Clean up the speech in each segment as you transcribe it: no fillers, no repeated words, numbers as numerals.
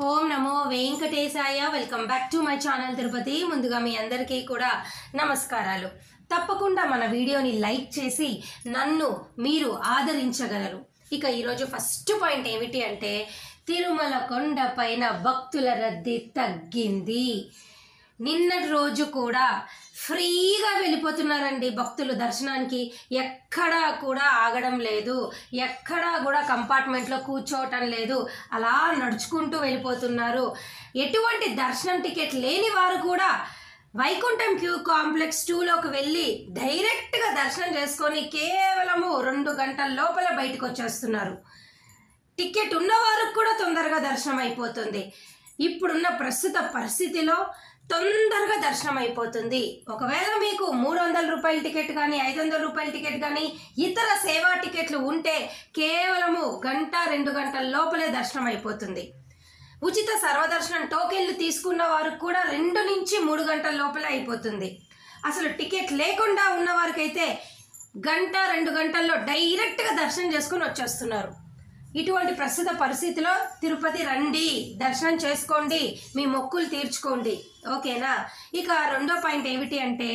Om Namo Venkatesaya. Welcome back to my channel Tirupati. ముందుగా మీ అందరికీ కూడా నమస్కారాలు. తప్పకుండా మన వీడియోని లైక్ చేసి నన్ను మీరు ఆదరించగలరు. ఇక ఈరోజు ఫస్ట్ పాయింట్ ఏమిటి అంటే, తిరుమల కొండ పైన భక్తుల రద్దీ తగ్గింది. నిన్నటి రోజు కూడా ఫ్రీగా వెళ్ళిపోతున్నారండి భక్తులు దర్శనానికి. ఎక్కడా కూడా ఆగడం లేదు, ఎక్కడా కూడా కంపార్ట్మెంట్లో కూర్చోవటం లేదు, అలా నడుచుకుంటూ వెళ్ళిపోతున్నారు. ఎటువంటి దర్శనం టికెట్ లేని వారు కూడా వైకుంఠం క్యూ కాంప్లెక్స్ 2లోకి వెళ్ళి డైరెక్ట్గా దర్శనం చేసుకొని కేవలము 2 గంటల లోపల బయటకు వచ్చేస్తున్నారు. టికెట్ ఉన్నవారు కూడా తొందరగా దర్శనం అయిపోతుంది. ఇప్పుడున్న ప్రస్తుత పరిస్థితిలో తొందరగా దర్శనం అయిపోతుంది. ఒకవేళ మీకు 300 రూపాయల టికెట్ కానీ 500 రూపాయల టికెట్ కానీ ఇతర సేవా టికెట్లు ఉంటే కేవలము 1-2 గంటల లోపలే దర్శనం అయిపోతుంది. ఉచిత సర్వదర్శనం టోకెన్లు తీసుకున్న వారు కూడా 2 నుంచి 3 గంటల లోపలే అయిపోతుంది. అసలు టికెట్ లేకుండా ఉన్న వారికైతే 1-2 గంటల్లో డైరెక్ట్గా దర్శనం చేసుకొని వచ్చేస్తున్నారు. ఇటువంటి ప్రస్తుత పరిస్థితిలో తిరుపతి రండి, దర్శనం చేసుకోండి, మీ మొక్కులు తీర్చుకోండి. ఓకేనా? ఇక రెండో పాయింట్ ఏమిటి అంటే,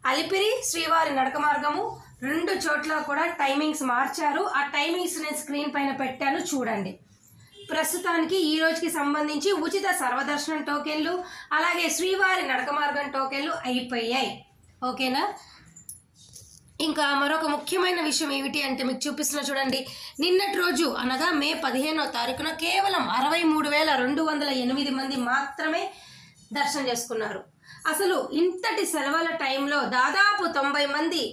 అలిపిరి శ్రీవారి నడక మార్గము 2 చోట్ల కూడా టైమింగ్స్ మార్చారు. ఆ టైమింగ్స్ నేను స్క్రీన్ పైన పెట్టాను, చూడండి. ప్రస్తుతానికి ఈ రోజుకి సంబంధించి ఉచిత సర్వదర్శనం టోకెన్లు అలాగే శ్రీవారి నడక మార్గం టోకెన్లు అయిపోయాయి. ఓకేనా? ఇంకా మరొక ముఖ్యమైన విషయం ఏమిటి అంటే, మీకు చూపిస్తున్నా చూడండి. నిన్నటి రోజు అనగా మే 15వ తారీఖున కేవలం 63,208 మంది మాత్రమే దర్శనం చేసుకున్నారు. అసలు ఇంతటి సెలవుల టైంలో దాదాపు 90 మంది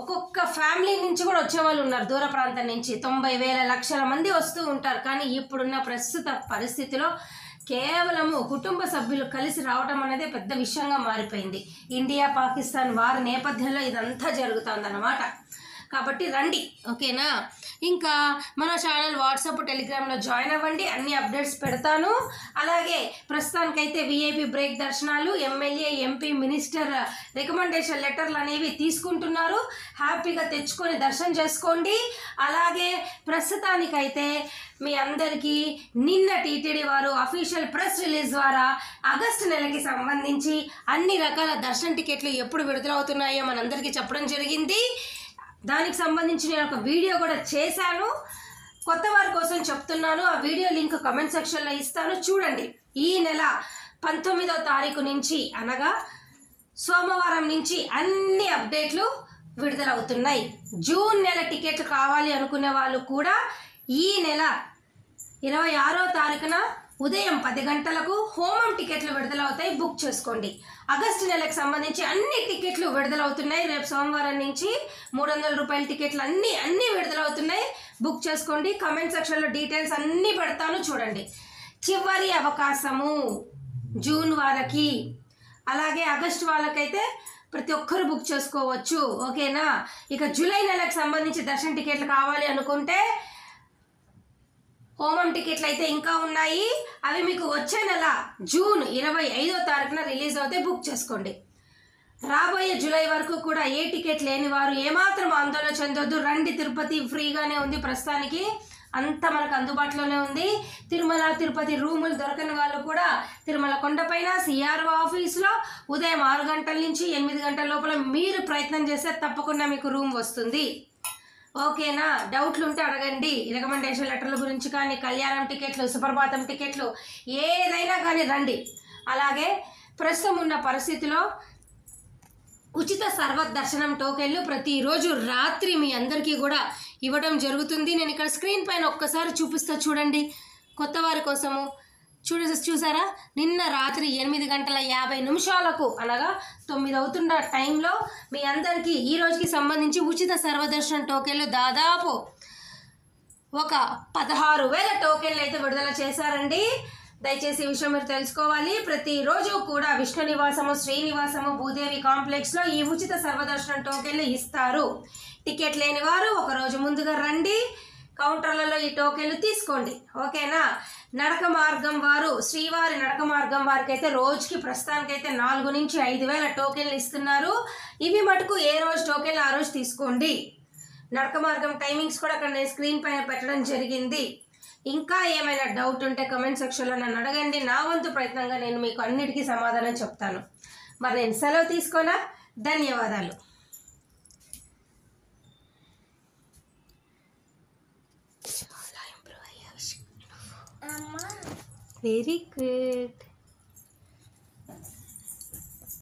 ఒక్కొక్క ఫ్యామిలీ నుంచి కూడా వచ్చేవాళ్ళు ఉన్నారు. దూర ప్రాంతం నుంచి 90,000 లక్షల మంది వస్తూ ఉంటారు. కానీ ఇప్పుడున్న ప్రస్తుత పరిస్థితిలో కేవలము కుటుంబ సభ్యులు కలిసి రావటం అనేది పెద్ద విషయంగా మారిపోయింది. ఇండియా పాకిస్తాన్ వారి నేపథ్యంలో ఇదంతా జరుగుతుందన్నమాట. కాబట్టి రండి. ఓకేనా? ఇంకా మన ఛానల్ వాట్సాప్ టెలిగ్రామ్లో జాయిన్ అవ్వండి, అన్ని అప్డేట్స్ పెడతాను. అలాగే ప్రస్తుతానికైతే విఐపి బ్రేక్ దర్శనాలు, ఎమ్మెల్యే ఎంపీ మినిస్టర్ రికమెండేషన్ లెటర్లు అనేవి తీసుకుంటున్నారు. హ్యాపీగా తెచ్చుకొని దర్శనం చేసుకోండి. అలాగే ప్రస్తుతానికైతే మీ అందరికీ నిన్న టీటీడీ వారు అఫీషియల్ ప్రెస్ రిలీజ్ ద్వారా ఆగస్టు నెలకి సంబంధించి అన్ని రకాల దర్శన టికెట్లు ఎప్పుడు విడుదలవుతున్నాయో మనందరికీ చెప్పడం జరిగింది. దానికి సంబంధించి నేను ఒక వీడియో కూడా చేశాను. కొత్త వారి కోసం చెప్తున్నాను. ఆ వీడియో లింక్ కమెంట్ సెక్షన్లో ఇస్తాను, చూడండి. ఈ నెల 19వ తారీఖు నుంచి అనగా సోమవారం నుంచి అన్ని అప్డేట్లు విడుదలవుతున్నాయి. జూన్ నెల టికెట్లు కావాలి అనుకునే వాళ్ళు కూడా ఈ నెల 26వ తారీఖున ఉదయం 10 గంటలకు హోమం టికెట్లు విడుదలవుతాయి, బుక్ చేసుకోండి. ఆగస్టు నెలకు సంబంధించి అన్ని టికెట్లు విడుదలవుతున్నాయి. రేపు సోమవారం నుంచి 300 రూపాయల టికెట్లు అన్నీ విడుదలవుతున్నాయి, బుక్ చేసుకోండి. కమెంట్ సెక్షన్లో డీటెయిల్స్ అన్నీ పెడతాను, చూడండి. చివరి అవకాశము జూన్ వారికి, అలాగే ఆగస్టు వాళ్ళకైతే ప్రతి ఒక్కరు బుక్ చేసుకోవచ్చు. ఓకేనా? ఇక జూలై నెలకు సంబంధించి దర్శన టికెట్లు కావాలి అనుకుంటే హోమం టికెట్లు అయితే ఇంకా ఉన్నాయి. అవి మీకు వచ్చే నెల జూన్ 25వ తారీఖున రిలీజ్ అవుతే బుక్ చేసుకోండి. రాబోయే జూలై వరకు కూడా ఏ టికెట్ లేని వారు ఏమాత్రం ఆందోళన చెందొద్దు. రండి, తిరుపతి ఫ్రీగానే ఉంది ప్రస్తుతానికి, అంతా మనకు అందుబాటులోనే ఉంది. తిరుమల తిరుపతి రూములు దొరకని వాళ్ళు కూడా తిరుమల కొండపైన సిఆర్ఓ ఆఫీస్లో ఉదయం 6 గంటల నుంచి 8 గంటల లోపల మీరు ప్రయత్నం చేస్తే తప్పకుండా మీకు రూమ్ వస్తుంది. ఓకేనా? డౌట్లు ఉంటే అడగండి. రికమెండేషన్ లెటర్ల గురించి కానీ, కళ్యాణం టికెట్లు, సుప్రభాతం టికెట్లు, ఏదైనా కానీ రండి. అలాగే ప్రస్తుతం ఉన్న పరిస్థితిలో ఉచిత సర్వదర్శనం టోకెన్లు ప్రతిరోజు రాత్రి మీ అందరికీ కూడా ఇవ్వడం జరుగుతుంది. నేను ఇక్కడ స్క్రీన్ పైన ఒక్కసారి చూపిస్తా, చూడండి. కొత్త వారి కోసము చూసారా? నిన్న రాత్రి 8:50 అనగా 9 అవుతున్న టైంలో మీ అందరికీ ఈ రోజుకి సంబంధించి ఉచిత సర్వదర్శనం టోకెన్లు దాదాపు ఒక 16,000 టోకెన్లు అయితే విడుదల చేశారండి. దయచేసి ఈ విషయం మీరు తెలుసుకోవాలి. ప్రతిరోజు కూడా విష్ణు నివాసము, శ్రీనివాసము, భూదేవి కాంప్లెక్స్లో ఈ ఉచిత సర్వదర్శనం టోకెన్లు ఇస్తారు. టికెట్ లేని వారు ఒకరోజు ముందుగా రండి, కౌంటర్లలో ఈ టోకెన్లు తీసుకోండి. ఓకేనా? నడక మార్గం వారు, శ్రీవారి నడక మార్గం వారికి అయితే రోజుకి ప్రస్తుతానికైతే 4 నుంచి 5,000 టోకెన్లు ఇస్తున్నారు. ఇవి మటుకు ఏ రోజు టోకెన్లు ఆ రోజు తీసుకోండి. నడక మార్గం టైమింగ్స్ కూడా అక్కడ నేను స్క్రీన్ పైన పెట్టడం జరిగింది. ఇంకా ఏమైనా డౌట్ ఉంటే కమెంట్ సెక్షన్లో నన్ను అడగండి. నా వంతు ప్రయత్నంగా నేను మీకు అన్నిటికీ సమాధానం చెప్తాను. మరి నేను సెలవు తీసుకోనా? ధన్యవాదాలు. చాలా ఇంప్రూవ్ అయ్యావు. Very good.